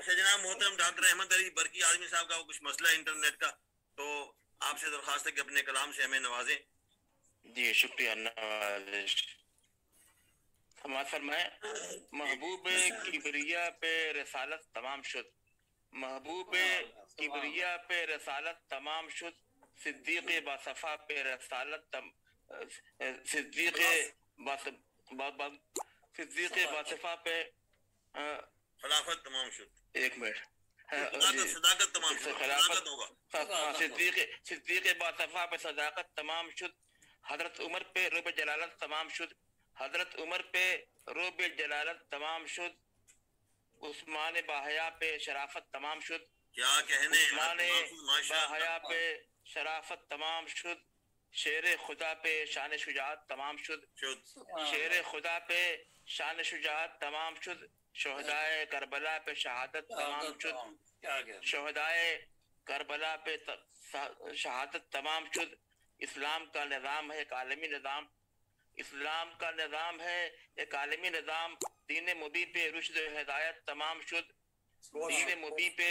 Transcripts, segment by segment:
اچھا جناب محترم ڈاکٹر احمد علی برقی اعظمی صاحب کا وہ کچھ مسئلہ ہے انٹرنیٹ کا، تو آپ سے درخواست ہے کہ اپنے کلام سے ہمیں نوازیں. جی شکریہ نوازش. سماعت فرمائیں. محبوب کبریا پہ رسالت تمام شد، محبوب کبریا پہ رسالت تمام شد، صدیق باصفا پہ رسالت صدیق باصفا پہ خلافت تمام شد. ایک منٹ. صداقت تمام شد. خلافت ہوگا. صدیق باصفا پہ صداقت تمام شد، حضرت عمر پہ رب جلالت تمام شد، حضرت عمر پہ رب جلالت تمام شد، عثمان باحیا پہ شرافت تمام شد. کیا کہنے. عثمان باحیا پہ شرافت تمام شد، شیر خدا پہ شان شجاعت تمام شد، شیر خدا پہ شان شجاعت تمام شد، شہدائے کربلا پہ شہادت تمام شد، شہدائے کربلا پہ شہادت تمام شد. اسلام کا نظام ہے ایک عالمی نظام، اسلام کا نظام ہے ایک عالمی نظام، دین مبی پہ رشد و ہدایت تمام شد، دین مبی پہ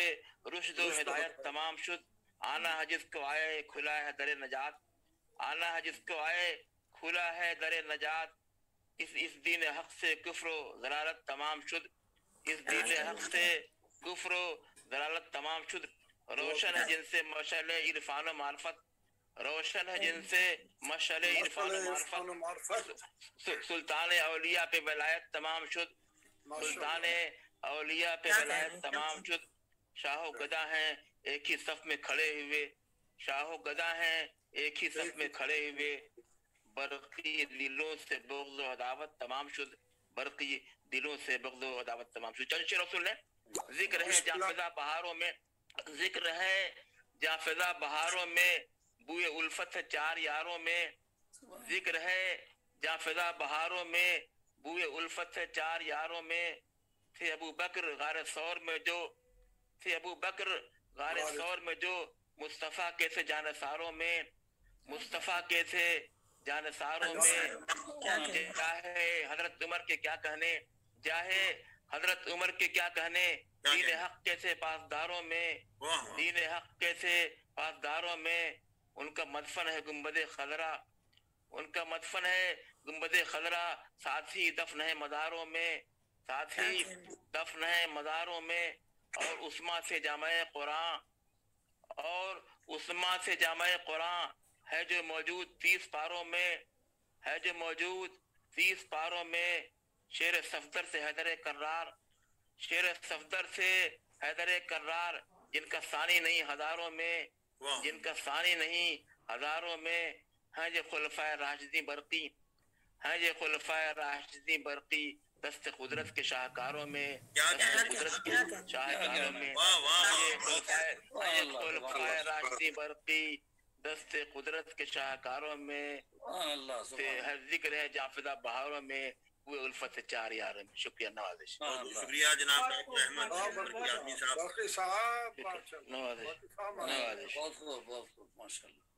رشد و ہدایت تمام شد. آنا ہے جس کو آئے کھلا ہے در نجات، آنا ہے جس کو آئے کھلا ہے در نجات، اس دین حق سے کفر و ضلالت تمام شد، اس دین حق سے کفر و ضلالت تمام شد. روشن ہے جن سے مشعل عرفان و معرفت، روشن ہے جن سے مشعل عرفان و معرفت، سلطان اولیاء پہ ولایت تمام شد، سلطان اولیاء پہ ولایت تمام شد. شاہ و گدا ہیں ایک ہی صف میں کھڑے ہوئے، شاہ و گدا ہیں ایک ہی صف میں کھڑے ہوئے، برقی دلوں سے بغض و عداوت تمام شد، برقی دلوں سے بغض و عداوت تمام شد. چند شعر سن لیں. ذکر ہے جافزہ بہاروں میں، ذکر ہے جافزہ بہاروں میں، بوئے الفت ہے چار یاروں میں، ذکر ہے جافزہ بہاروں میں، بوئے الفت ہے چار یاروں میں، تھے ابو بکر غار ثور میں جو، تھے ابو بکر غار ثور میں جو، مصطفیٰ کے تھے جانثاروں میں، مصطفیٰ کے تھے جانثاروں میں. جاہے حضرت عمر کے کیا کہنے، جاہے حضرت عمر کے کیا کہنے، دین حق کے تھے پاسداروں میں، دین حق کے تھے پاسداروں میں. ان کا مدفن ہے گنبد خضرا، ان کا مدفن ہے گنبد خضرا، ساتھ ہی دفن ہے مزاروں میں، ساتھ ہی دفن ہے مزاروں میں. اور عثمان سے جامع قرآن، اور عثمان سے جامع قرآن ہے جو موجود 30 پاروں میں، ہے جو موجود 30 پاروں میں. شیر صفدر سے حیدر کرار، شیر صفدر سے حیدر کرار، جن کا ثانی نہیں ہزاروں میں، جن کا ثانی نہیں ہزاروں میں. ہیں یہ خلفائے راشدین برقی، ہیں یہ خلفائے راشدین برقی، دست قدرت کے شاہکاروں میں، دست قدرت کے شاہکاروں میں. یہ خلفائے راشدین برقی، دست قدرت کے شاہکاروں میں، ذکر ہے جافزہ بہاروں میں، وہ الفت چار یاروں میں. شکریہ نوازش. شکریہ جناب ڈاکٹر احمد برقی اعظمی صاحب. نوازش. بہت خوب ماشاء اللہ.